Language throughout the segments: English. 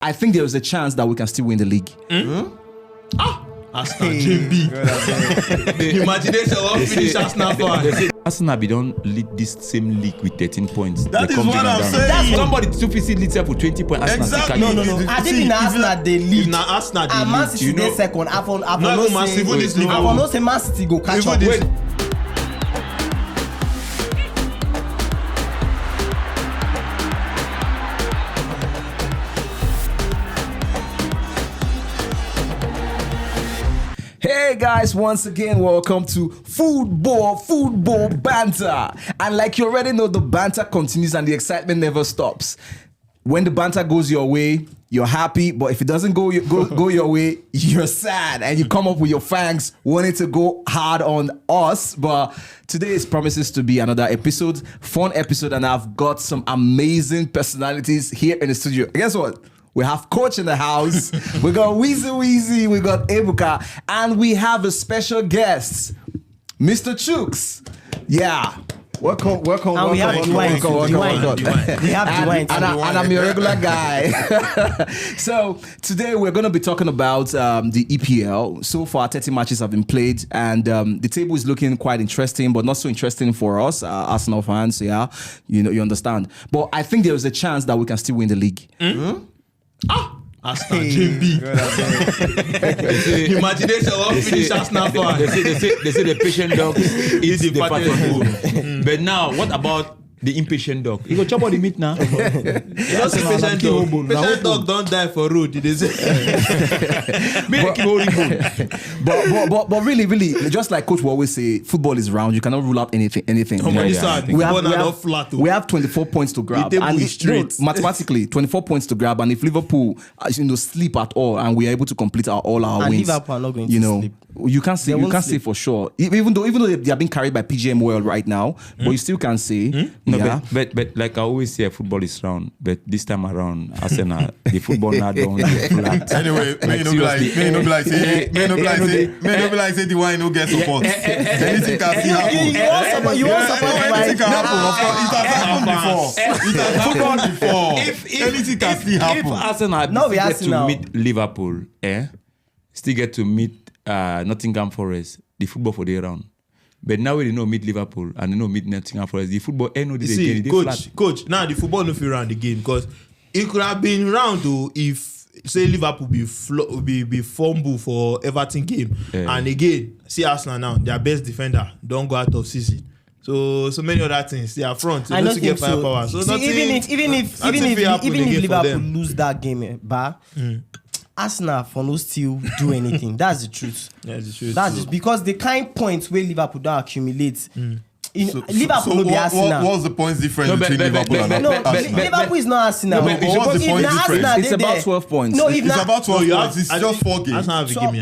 I think there is a chance that we can still win the league. Arsenal, JB. Imagination will finish Arsenal fan. Arsenal be don't lead this same league with 13 points. That is what I'm saying. That's somebody to visit leads up with 20 points. Exactly. No. I think in Arsenal they lead. If na Arsenal they and Man lead, City dey second. I for no say Man City go catch up. Hey guys, once again, welcome to Football Banter. And like you already know, the banter continues and the excitement never stops. When the banter goes your way, you're happy, but if it doesn't go your way, you're sad and you come up with your fangs wanting to go hard on us. But today promises to be another episode, fun episode, and I've got some amazing personalities here in the studio. Guess what? We have Coach in the house. We got Weezy. We got Ebuka. And we have a special guest, Mr. Chooks. Yeah. Welcome. And we have Dwayne. We have Dwayne. And I'm your regular guy. So today we're going to be talking about the EPL. So far, 30 matches have been played, and the table is looking quite interesting, but not so interesting for us, Arsenal fans. Yeah, you understand. But I think there is a chance that we can still win the league. Arsenal, JB. Imagination will finish Arsenal fan. They say the patient dog eats the fatted bull. But now, what about the impatient dog? You go chop all the meat now. Just a patient dog. Patient dog don't die for road. They say. But really, just like Coach will always say, football is round. You cannot rule out anything. We have 24 points to grab. And mathematically, 24 points to grab. And if Liverpool sleep at all and we are able to complete all our wins, Liverpool are not going to sleep. You can't say for sure. Even though they are being carried by PGM well right now, but you still can say. No, but like I always say, football is round. But this time around, Arsenal, the football now don't get flat. Anyway, may no be like say the wine no get support. Anything can still happen. You want support? Anything can happen. It has happened before. Anything can still happen. If Arsenal still get to meet Liverpool, still get to meet Nottingham Forest, the football for the round. But now we know meet Liverpool and they know meet Nottingham Forest. The football no this again. Coach, now the football no feel round again because it could have been round though if say Liverpool be fumble for Everton game and again see Arsenal now their best defender don't go out of season. So many other things. They are front. They don't get firepower. So even if Liverpool lose that game, Arsenal for no still do anything. That's the truth. That's the truth. That's just because the kind points where Liverpool don't accumulate. Liverpool no be Arsenal. What's the points difference between Liverpool and Arsenal? Liverpool is not Arsenal. What's the point difference? It's about 12 points. No, it's about 12 points. It's just 4 games. Arsenal have to give me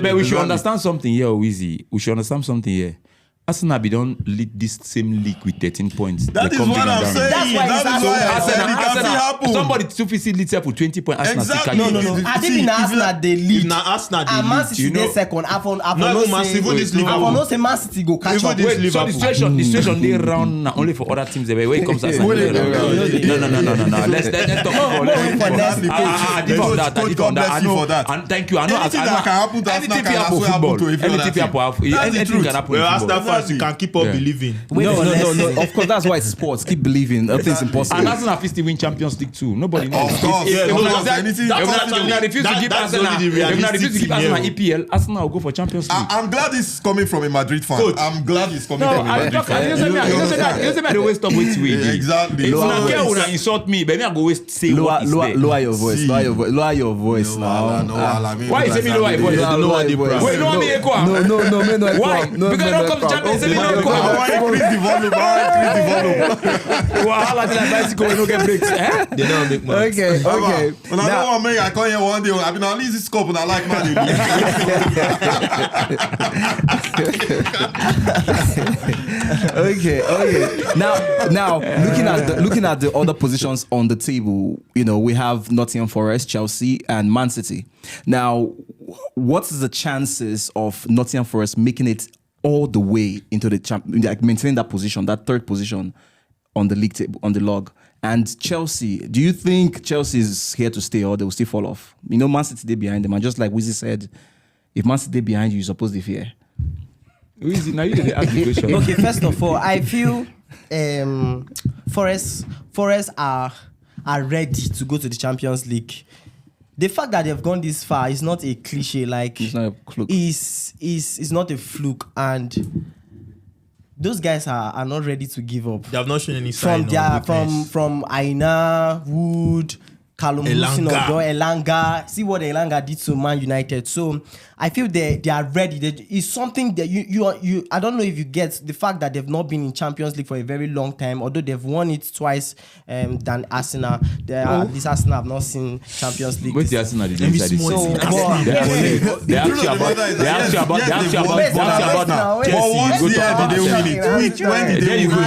But we should understand something here, Weezy. We should understand something here. Arsenal don't lead this same league with 13 points. That is what I'm saying. That's why Arsenal, somebody to visit leads up with 20 points. Exactly. No. I think in Arsenal they lead. If na Arsenal they and Man lead, City dey second. I for no say Man City go catch up. So the situation they round now only for other teams. Where it comes Arsenal. No. Let's talk about that. And thank you. I know anything that can happen to Arsenal can also happen to anything can happen. Well, Arsenal fans, you can keep on believing. No. Of course, that's why it's sports. Keep believing. Nothing's impossible. And Arsenal has to win Champions League too. Nobody knows. Of course. If they refuse to give Arsenal EPL, Arsenal will go for Champions League. I'm glad it's coming from a Madrid fan. Coach. I'm glad it's coming from a Madrid fan. You say me I always stop with Exactly. If una care una insult me, but me I go always say what is there. Lower your voice. Lower your voice now. Why you say me lower your voice? Wait, no one be echo. No. Why? Because I don't come to Champions League. Increase the volume. Wahala like bicycle, we no get breaks. They don't make money. Okay. When I don't want me, I come here one day. I mean, at least it's scope and I like money. Okay. Now, looking at the other positions on the table, we have Nottingham Forest, Chelsea, and Man City. Now, what is the chances of Nottingham Forest making it all the way into the maintaining that position, that third position on the league table, on the log, And Chelsea, do you think Chelsea is here to stay or they will still fall off? You know, Man City, they behind them. And just like Wizzy said, if Man City behind you, you're supposed to fear. Wizzy, now you did ask the question. Okay, first of all, I feel Forest are ready to go to the Champions League. The fact that they've gone this far is not a cliche. Like, It's not a fluke. It's not a fluke, and those guys are not ready to give up. They have not shown any sign from Aina, Wood, Callum Wilson, Elanga. See what Elanga did to Man United. So I feel they are ready. It's something that you. I don't know if you get the fact that they've not been in Champions League for a very long time, although they've won it twice than Arsenal. At least Arsenal have not seen Champions League. Wait, the Arsenal didn't decide this. They asked you about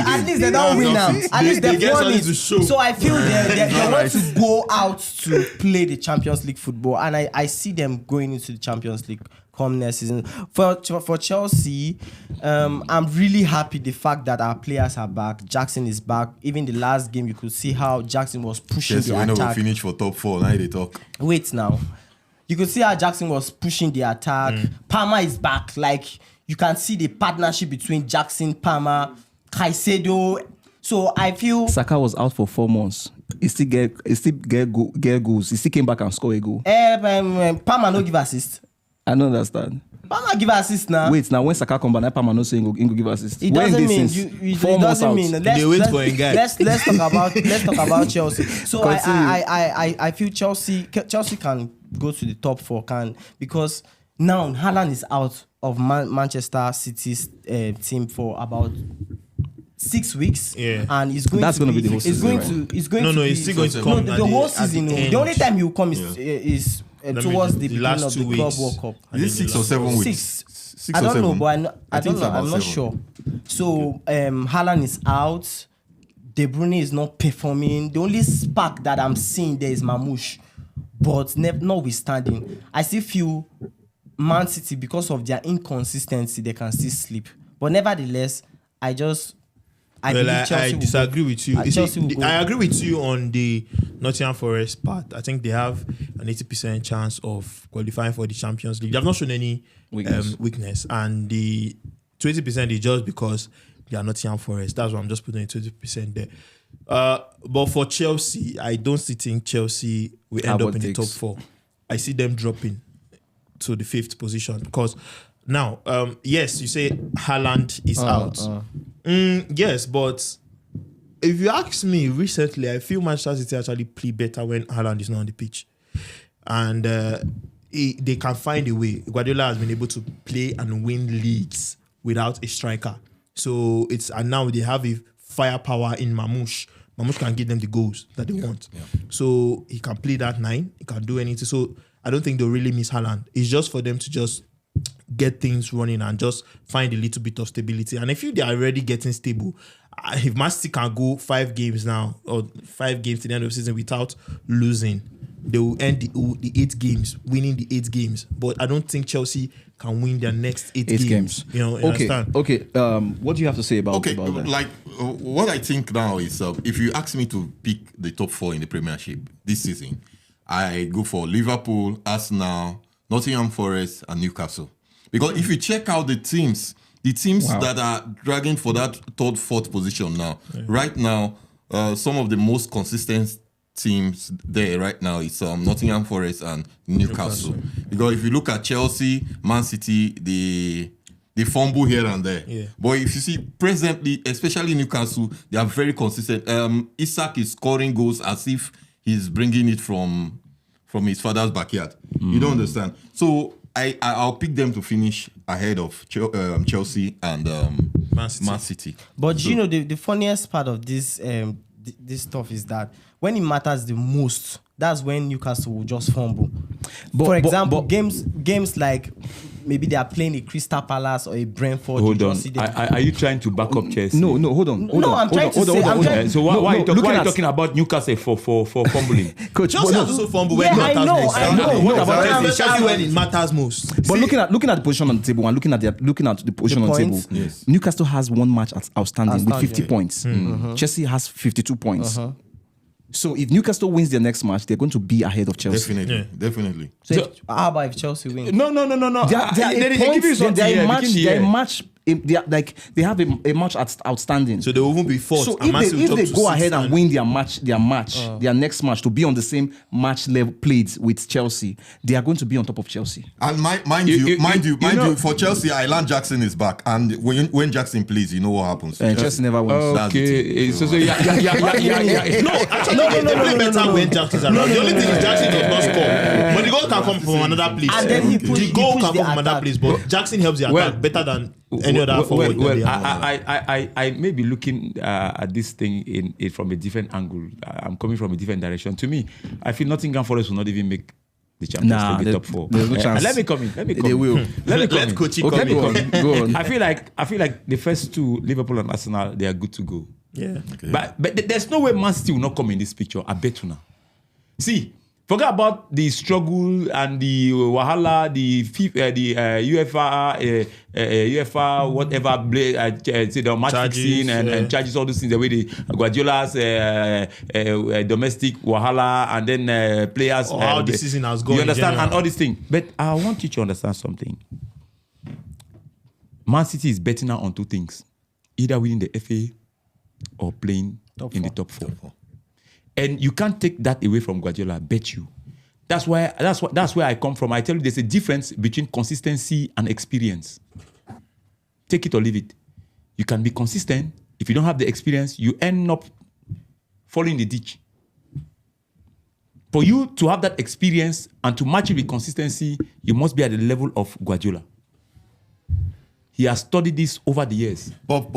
At least they don't win now. At least they've won it. So I feel they want to go out to play the Champions League football, and I see them going into the Champions League come next season. For Chelsea, I'm really happy the fact that our players are back. Jackson is back. Even the last game, you could see how Jackson was pushing the attack. We finish for top 4. Now they talk. Wait now. You could see how Jackson was pushing the attack. Palmer is back. Like, you can see the partnership between Jackson, Palmer, Caicedo. So I feel Saka was out for 4 months. He still get goals. He still came back and scored a goal. Palmer no give assist. I don't understand. Palmer give assist now. Wait, now when Saka come back, Palmer no saying he go give assist. It doesn't mean you 4 months out. They wait for a guy. Let's talk about Chelsea. So I feel Chelsea can go to the top 4 because now Haaland is out of Manchester City's team for about 6 weeks, and he's going. That's going to be the whole season. He's going to. No, he's still going to come. The whole season. The only time he will come is towards the beginning of the Club World Cup. Is it 6 or 7 weeks? 6 I or don't 7? know, but I don't know. I'm not 7. sure. So Haaland is out. De Bruyne is not performing. The only spark that I'm seeing there is Mamouche, but notwithstanding, I still feel Man City, because of their inconsistency, they can still sleep. But nevertheless, I disagree with you. I agree with you on the Nottingham Forest part. I think they have an 80% chance of qualifying for the Champions League. They have not shown any weakness, and the 20% is just because they are Nottingham Forest. That's why I'm just putting 20% there. But for Chelsea, I don't think Chelsea will end up in the top 4. I see them dropping to the 5th position because now, yes, you say Haaland is out. Yes, but if you ask me recently, I feel Manchester City actually play better when Haaland is not on the pitch. And they can find a way. Guardiola has been able to play and win leagues without a striker. So and now they have a firepower in Mamouche. Mamouche can give them the goals that they want. Yeah. So he can play that 9. He can do anything. So I don't think they'll really miss Haaland. It's just for them to just get things running and just find a little bit of stability. And I feel they are already getting stable. If Man City can go 5 games now, or 5 games to the end of the season without losing, they will end the 8 games, winning the 8 games. But I don't think Chelsea can win their next 8 games. You know, understand? Okay. What do you have to say about that? Like what I think now is if you ask me to pick the top 4 in the Premiership this season, I go for Liverpool, Arsenal, Nottingham Forest, and Newcastle. Because if you check out the teams that are dragging for that 3rd, 4th position now, right now, some of the most consistent teams there right now is Nottingham Forest and Newcastle. Because if you look at Chelsea, Man City, they fumble here and there. Yeah. But if you see presently, especially Newcastle, they are very consistent. Isak is scoring goals as if he's bringing it from his father's backyard. You don't understand. So I'll pick them to finish ahead of Chelsea and Man City. But you know, the funniest part of this stuff is that when it matters the most, that's when Newcastle will just fumble. For example, games like maybe they are playing a Crystal Palace or a Brentford. Hold on. Are you trying to back up Chelsea? No, hold on. I'm trying to say. So why are you talking about Newcastle for fumbling? Coach, Chelsea has also fumbled when it matters most. I know. What about Chelsea when it matters most? But looking at the position on the table and looking at the position on the table, Newcastle has 1 match outstanding with 50 points. Chelsea has 52 points. So if Newcastle wins their next match, they're going to be ahead of Chelsea. Definitely. So how about if Chelsea wins? No. They have a match outstanding. So they will even be fourth. So if they go ahead and win their next match to be on the same match level played with Chelsea, they are going to be on top of Chelsea. And mind you, for Chelsea, Ilan Jackson is back, and when Jackson plays, you know what happens. Chelsea never wins. Okay, so yeah. No, actually, they play better when Jackson's around. The only thing is Jackson does not score, but the goal can come from another place. And then the goal can come from another place, but Jackson helps the attack better than any other forward. I may be looking at this thing from a different angle. I'm coming from a different direction. To me, I feel Nottingham Forest will not even make the Champions League, the top 4. There's no chance. Let me come in. They will. Let Kochi come in. Go on. I feel like the first 2, Liverpool and Arsenal, they are good to go. Yeah. Okay. But there's no way Man City will not come in this picture. I bet you now. See, forget about the struggle and the wahala, the UEFA, whatever, the match fixing and charges, all those things, the way the Guardiola's domestic wahala, and then players. How the season has gone. You understand? And all these things. But I want you to understand something. Man City is betting now on 2 things: either winning the FA or playing in the top 4. And you can't take that away from Guardiola, I bet you. That's where I come from. I tell you, there's a difference between consistency and experience. Take it or leave it. You can be consistent. If you don't have the experience, you end up falling in the ditch. For you to have that experience and to match it with consistency, you must be at the level of Guardiola. He has studied this over the years. But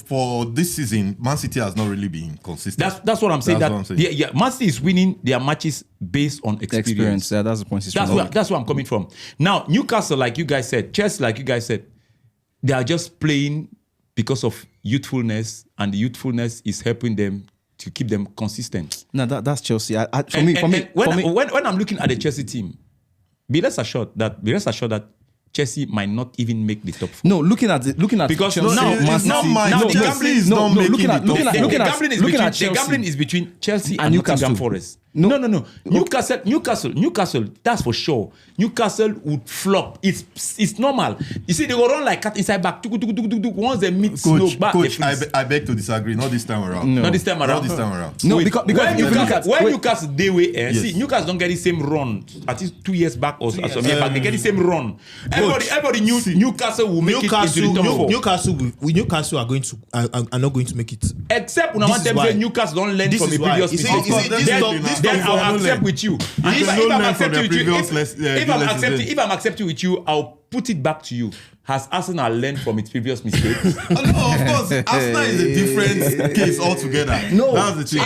for this season, Man City has not really been consistent. That's what I'm saying. Man City is winning their matches based on experience. Yeah, that's the point. That's where I'm coming from. Now, Newcastle, like you guys said, Chelsea, like you guys said, they are just playing because of youthfulness, and the youthfulness is helping them to keep them consistent. No, that's Chelsea. When I'm looking at the Chelsea team, be rest assured that Chelsea might not even make the top 4. No, looking at because Chelsea, the gambling is between Chelsea and Nottingham Forest. No. Newcastle. That's for sure. Newcastle would flop. It's normal. You see, they will run like cat inside back. Once they meet Coach, I beg to disagree. Not this time around. Not this time around. No, wait, because when Newcastle they way, see, Newcastle don't get the same run. At least 2 years back or some years back, they get the same run. Everybody knew Newcastle will make it into the top 4. Newcastle are not going to make it. Except when I want them to say Newcastle don't learn from a previous mistake. Then I'll accept with you. If I'm accepting with you, I'll put it back to you. Has Arsenal learned from its previous mistakes? No, of course. Arsenal is a different case altogether. No, that's the thing.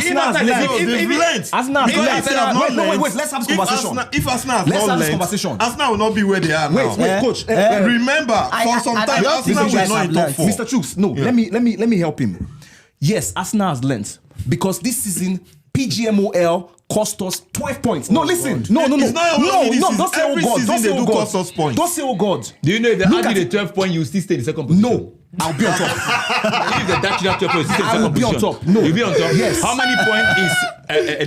They've learned. Arsenal have learned. Wait, let's have this conversation. If Arsenal have not learned, Arsenal will not be where they are now. Wait, coach. Remember, for some time, Arsenal was not in top 4. Mr. Chooks, no, let me help him. Yes, Arsenal has learned because this season PGMOL cost us 12 points. No, listen. No. Don't say oh God. Don't say oh God. Don't say oh God. Do you know if they add you the 12 points, you still stay in the second position? No. I'll be on top. If they dash you that 12 points, you stay in the I will second be on position. top. No. You'll be on top? Yes. How many points is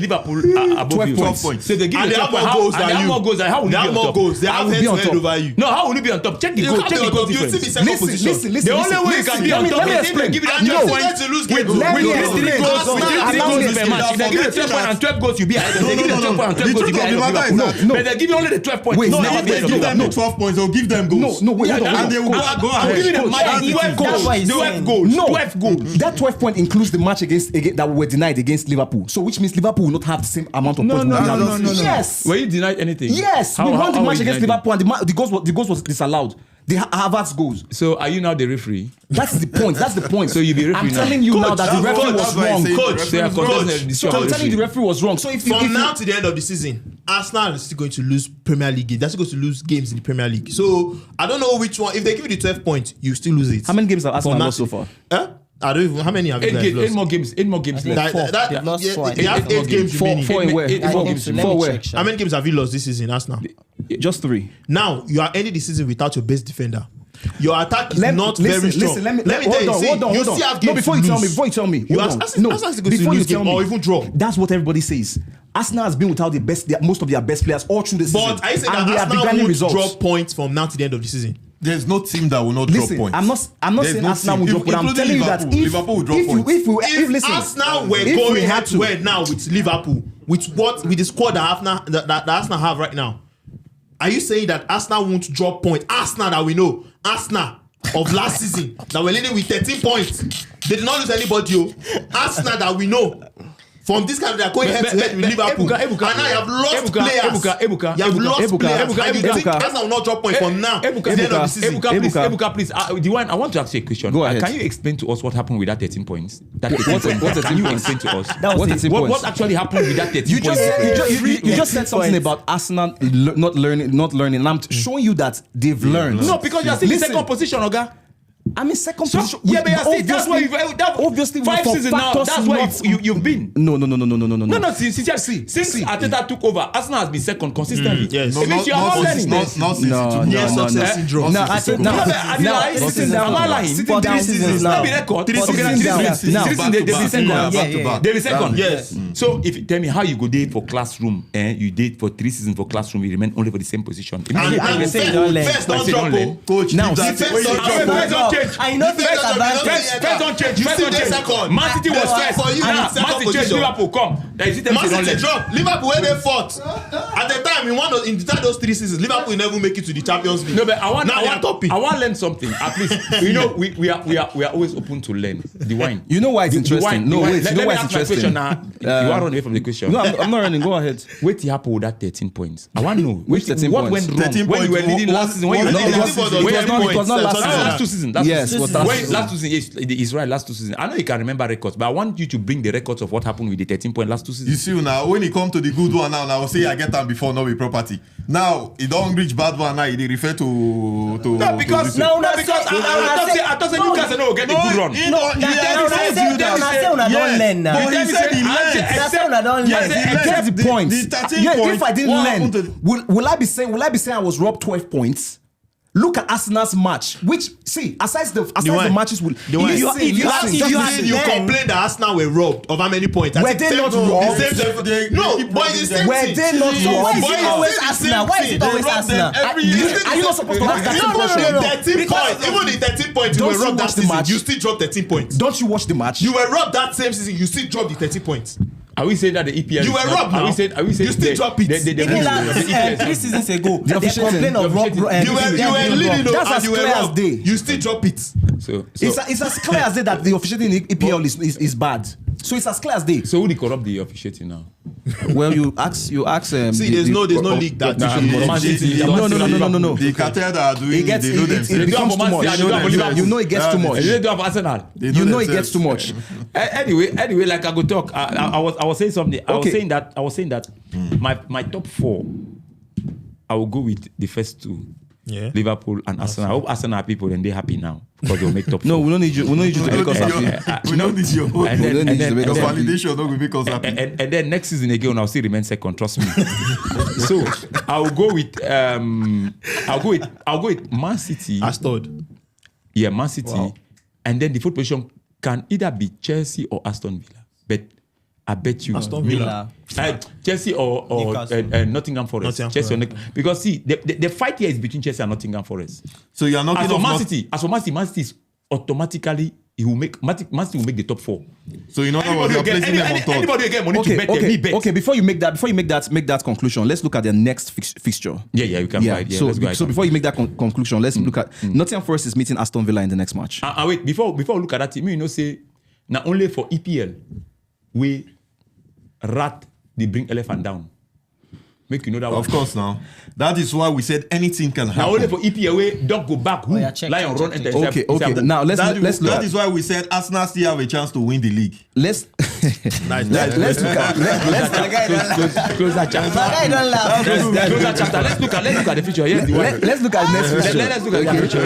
Liverpool above you? 12 points. So they give you 12 points. They have more goals than you. How will you be on top? They have head over you. No, how will you be on top? Check the goal. Check the goal difference. Listen. The only way you can be on top is if they give you that 12 points. With 3 goals per match. If they give you 12 points and 12 goals, you be ahead. If they give you 12 points and 12 goals, you be ahead of Liverpool. But they give you only the 12 points. Wait, No, if they give them the 12 points, they'll give them goals. No, wait. And they will go I'm giving them ahead. 12 goals. No, 12 goals. That 12 point includes the match against that we were denied against Liverpool. So which means Liverpool will not have the same amount of points. No. Yes. Were you denied anything? Yes. We won the match against Liverpool and the goals was disallowed. The Havertz goals. So are you now the referee? That's the point. So you be referee I'm now. telling you now that the referee was wrong. I'm telling you the referee was wrong. So from now to the end of the season, Arsenal is still going to lose Premier League games. They're still going to lose games in the Premier League. So I don't know which one. If they give you the 12 points, you still lose it. How many games have Arsenal lost so far? I don't even. How many have you guys lost? 8 more games left. They have lost 4. They have 8 games remaining. 4 in where? 4 games. How many games have you lost this season, Arsenal? Just 3. Now you are ending the season without your best defender. Your attack is not very strong. Listen, let me tell you. Hold on. You still have games No, before you tell me. You ask Arsenal to lose game or even draw. That's what everybody says. Arsenal has been without most of their best players all through the season. But I say that Arsenal won't drop points from now to the end of the season. There's no team that will not drop points. I'm not saying Arsenal will drop, but I'm telling you that Liverpool will drop points. If Arsenal were going head to head now with Liverpool, with the squad that Arsenal have right now, are you saying that Arsenal won't drop points? Arsenal that we know, Arsenal of last season that were leading with 13 points, they did not lose anybody. Arsenal that we know. From this kind of they're going head to head with Liverpool. And now you have lost players. You have lost players. And you think Arsenal will not drop points from now to the end of the season. Ebuka, please. I want to ask you a question. Go ahead. Can you explain to us what happened with that 13 points? That 13 points. Can you explain to us? What actually happened with that 13 points? You just said something about Arsenal not learning. And I'm showing you that they've learned. No, because you're still in second position, Oga. I'm in second position. Yeah, but that's why obviously 5 seasons now. That's where you've been. No. No. Since Arteta took over, Arsenal has been second consistently. Yes. It means you are not learning. Not since success syndrome. They be second. Yes. So if you tell me how you go there for classroom, you did for 3 seasons for classroom, you remain only for the same position. First don't drop, coach. Now, I know first don't change. Man City was first. Man City change. Liverpool come. Man City drop. Liverpool where they fought. At the time in those 3 seasons, Liverpool never make it to the Champions League. No, but I want to learn something. At least we are always open to learn. The wine. You know why it's interesting? No, wait. You know why it's interesting? You are running away from the question. No, I'm not running. Go ahead. Wait, you happen with that 13 points. I want to know which 13 what points. went wrong when you were leading last season. It was not last season. Last 2 seasons. Yes, last 2 seasons. Israel last 2 seasons. I know you can remember records, but I want you to bring the records of what happened with the 13 point last 2 seasons. You see now, when it come to the good one now, I will say I get them before no be property. Now it don't reach bad one now. They refer to. No, because I thought Newcastle no get the good run. I get the point. If I didn't learn, will I be saying I was robbed 12 points? Look at Arsenal's match. Which aside the matches, you complain that Arsenal were robbed of how many points? Were they not robbed? No, but it's the same thing. Were they not robbed? Why is it always Arsenal? Why is it always Arsenal? Are you not supposed to ask that question? No. 13 points. Even the 13 points you were robbed that season, you still dropped 13 points. Don't you watch the match? You were robbed that same season, you still dropped the 13 points. Are we saying that the EPL? You were robbed now. Are we saying you still drop it? Even last 3 seasons ago, they complained of rob. You were leading. That's as clear as day. You still drop it. So it's as clear as day that the officiating in EPL is bad. So it's as clear as day. So who they corrupt the officiating now? Well, you ask. See, there's no league that. No. The cartel that are doing it, they know themselves. It becomes too much. You know it gets too much. They don't have Arsenal. You know it gets too much. Anyway, like I go talk. I was saying something. I was saying that my top 4, I will go with the first 2. Yeah. Liverpool and Arsenal. I hope Arsenal are people and they're happy now because they'll make top 4. No, we don't need you. We don't need you to make us happy. We don't need your validation. Don't make us happy. And then next season again, I'll still remain second. Trust me. So I'll go with Man City. Aston. Yeah, Man City. Wow. And then the fourth position can either be Chelsea or Aston Villa. But I bet you Aston Villa. Chelsea or Nottingham Forest. Because see, the fight here is between Chelsea and Nottingham Forest. So you are not. As for Man City is automatically Man City will make the top 4. So you know what you're placing them on top. Anybody will get money to bet them. Me bet. Okay, before you make that conclusion, let's look at their next fixture. Yeah, we can fight. Yeah, so before you make that conclusion, let's look at Nottingham Forest is meeting Aston Villa in the next match. Wait, before we look at that team, you know, say now only for EPL we rat they bring elephant down. Make you know that. Of course, now that is why we said anything can happen. Now only for EPL way dog go back, lion run enter. Okay. Now let's look. That is why we said Arsenal still have a chance to win the league. Let's look at close that chapter. Let's look at the future. Yes, let's look at next future. Let's look at the future.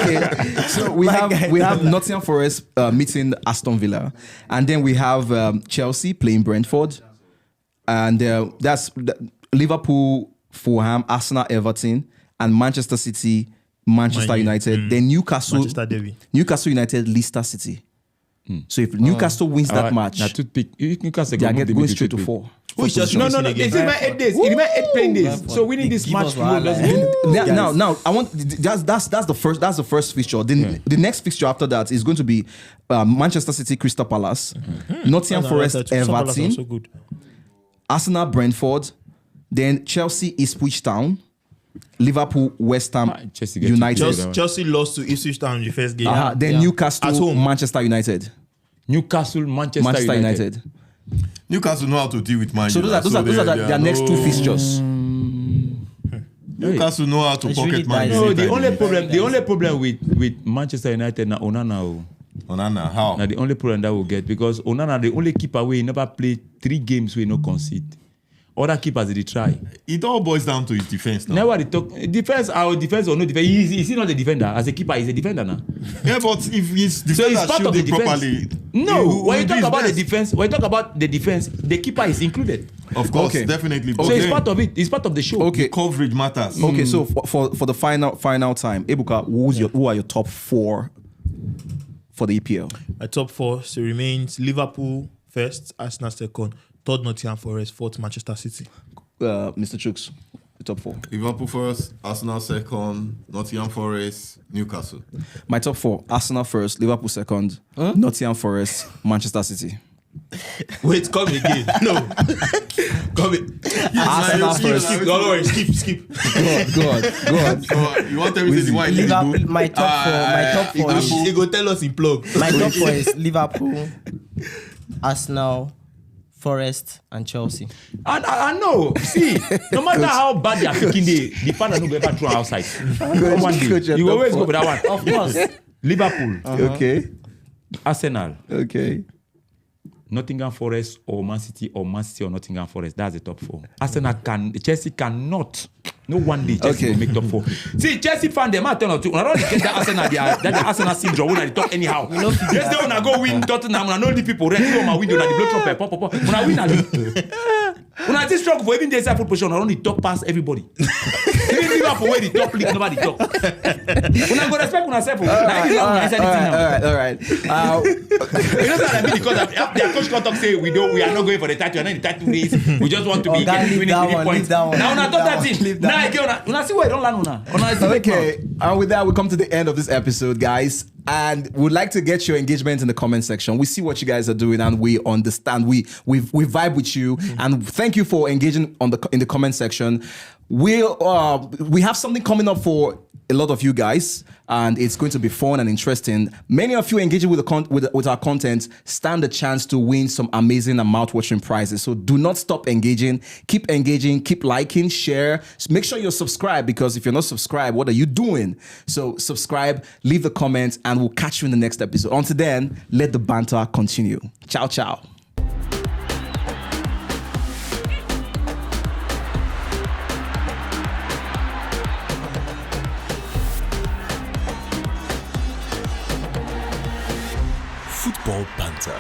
Okay. So we have Nottingham Forest meeting Aston Villa, and then we have Chelsea playing Brentford, and that's Liverpool, Fulham, Arsenal, Everton, and Manchester City Manchester United. Then Newcastle United, Leicester City. So if Newcastle wins that match, Newcastle they are going straight to 4. No. It's even 8 days. It remains 8 playing days. So winning this match now I want that's the first fixture. The next fixture after that is going to be Manchester City, Crystal Palace, Nottingham Forest, Everton, Arsenal, Brentford, then Chelsea, Ipswich Town, Liverpool, West Ham, United. Chelsea lost to Ipswich Town in the first game. Then Newcastle, Manchester United. Newcastle, Manchester United. Newcastle know how to deal with Man So those are their next 2 fixtures. Newcastle know how to pocket Man No, United. the only problem with Manchester United na Onana. Onana, how? Now the only problem that we'll get because Onana the only keeper we never played 3 games we no concede. Other keepers they try. It all boils down to his defense now. Never they talk defense or no defense. Is he not a defender? As a keeper, he's a defender now. Yeah, but if his defender So he's part of the defense. properly, No, when you talk about the defense, the keeper is included. of course, definitely. So it's part of it. It's part of the show. Okay. Coverage matters. Okay, so for the final time, Ebuka, who are your top 4 for the EPL? My top 4 still remains Liverpool first, Arsenal second, third Nottingham Forest, fourth Manchester City. Mr. Chooks, the top 4. Liverpool first, Arsenal second, Nottingham Forest, Newcastle. My top 4: Arsenal first, Liverpool second, Nottingham Forest, Manchester City. Wait, come again. No. Come in. Arsenal first. Skip. Don't worry, skip. Go on. So you want everything to win? Liverpool, my top four is He go tell us in plug. my top 4 is Liverpool, Arsenal, Forest, and Chelsea. And I know. See, no matter how bad they are picking the fan no go ever throw outside. One day, you always go with that one. Of course. Liverpool, Okay. Arsenal, Okay. Nottingham Forest or Man City or Nottingham Forest. That's the top 4. Arsenal Chelsea cannot. No one day Chelsea will make top 4. See, Chelsea fan them turn out to. I don't get that Arsenal. That Arsenal syndrome when they talk anyhow. Yesterday when I go win Tottenham, I know the people ready on my window. The blood trumpet pop. When I win, I lose. When I just struggle for even the inside foot position, I only talk past everybody. Even Liverpool where the top league, nobody talk. When I go respect when I say, All right. You know what I mean? Because their coach can't talk say we are not going for the title. And then the title race, we just want to be getting 3 points. Now when I talk that thing, now again, when I see where I don't land on. Okay, and with that, we come to the end of this episode, guys. And we'd like to get your engagement in the comment section. We see what you guys are doing, and we understand. We vibe with you, and thank you for engaging in the comment section. We have something coming up for a lot of you guys, and it's going to be fun and interesting. Many of you engaging with our content stand a chance to win some amazing and mouth-watering prizes. So do not stop engaging. Keep engaging. Keep liking, share. Make sure you're subscribed, because if you're not subscribed, what are you doing? So subscribe, leave the comments, and we'll catch you in the next episode. Until then, let the banter continue. Ciao, ciao. Football Banter.